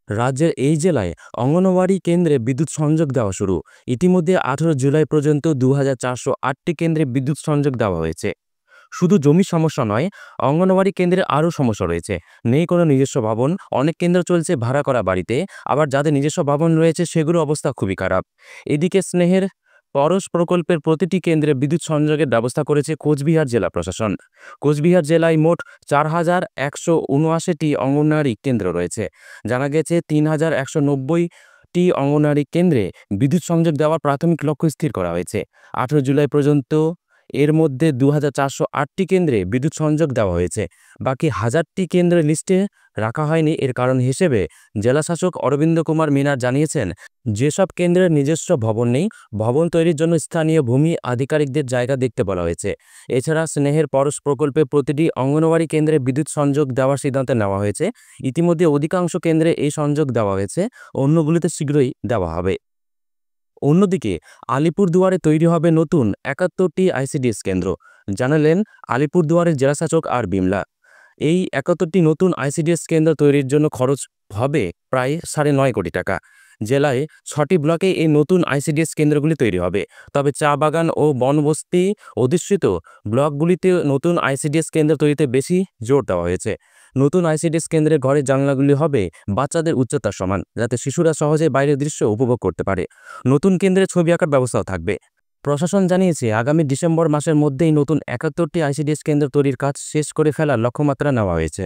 রাজ্যের এই জেলায় অঙ্গনওয়াড়ি কেন্দ্রে বিদ্যুৎ সংযোগ দেওয়া শুরু। ইতিমধ্যে 18 জুলাই পর্যন্ত 2408টি কেন্দ্রে বিদ্যুৎ সংযোগ দেওয়া হয়েছে। শুধু জমির সমস্যা নয়, অঙ্গনওয়াড়ি কেন্দ্রে আরও সমস্যা রয়েছে। নেই কোনো নিজস্ব ভবন, অনেক কেন্দ্র চলছে ভাড়া করা বাড়িতে, আবার যাদের নিজস্ব ভবন রয়েছে সেগুলোর অবস্থা খুবই খারাপ। এদিকে স্নেহের পরশ প্রকল্পের প্রতিটি কেন্দ্রে বিদ্যুৎ সংযোগের ব্যবস্থা করেছে কোচবিহার জেলা প্রশাসন। কোচবিহার জেলায় মোট 4179টি অঙ্গনওয়াড়ি কেন্দ্র রয়েছে। জানা গেছে 3190টি অঙ্গনওয়াড়ি কেন্দ্রে বিদ্যুৎ সংযোগ দেওয়ার প্রাথমিক লক্ষ্য স্থির করা হয়েছে। 18 জুলাই পর্যন্ত এর মধ্যে 2408টি কেন্দ্রে বিদ্যুৎ সংযোগ দেওয়া হয়েছে। বাকি হাজারটি কেন্দ্রের লিস্টে রাখা হয়নি। এর কারণ হিসেবে জেলাশাসক অরবিন্দ কুমার মিনার জানিয়েছেন, যেসব কেন্দ্রের নিজস্ব ভবন নেই, ভবন তৈরির জন্য স্থানীয় ভূমি আধিকারিকদের জায়গা দেখতে বলা হয়েছে। এছাড়া স্নেহের পরশ প্রকল্পে প্রতিটি অঙ্গনওয়াড়ি কেন্দ্রে বিদ্যুৎ সংযোগ দেওয়ার সিদ্ধান্ত নেওয়া হয়েছে। ইতিমধ্যে অধিকাংশ কেন্দ্রে এই সংযোগ দেওয়া হয়েছে, অন্যগুলিতে শীঘ্রই দেওয়া হবে। অন্যদিকে আলিপুরদুয়ারে তৈরি হবে নতুন 71টি আইসিডিএস কেন্দ্র, জানালেন আলিপুরদুয়ারের জেলাশাসক আর বিমলা। এই 71টি নতুন আইসিডিএস কেন্দ্র তৈরির জন্য খরচ হবে প্রায় 9.5 কোটি টাকা। জেলায় 6টি ব্লকে এই নতুন আইসিডিএস কেন্দ্রগুলি তৈরি হবে। তবে চা বাগান ও বনবস্তি অধিষ্ঠিত ব্লকগুলিতে নতুন আইসিডিএস কেন্দ্র তৈরিতে বেশি জোর দেওয়া হয়েছে। নতুন আইসিডিএস কেন্দ্রের ঘরের জানলাগুলি হবে বাচ্চাদের উচ্চতার সমান, যাতে শিশুরা সহজে বাইরের দৃশ্য উপভোগ করতে পারে। নতুন কেন্দ্রে ছবি আঁকার ব্যবস্থাও থাকবে। প্রশাসন জানিয়েছে, আগামী ডিসেম্বর মাসের মধ্যেই নতুন 71টি আইসিডিএস কেন্দ্র তৈরির কাজ শেষ করে ফেলার লক্ষ্যমাত্রা নেওয়া হয়েছে।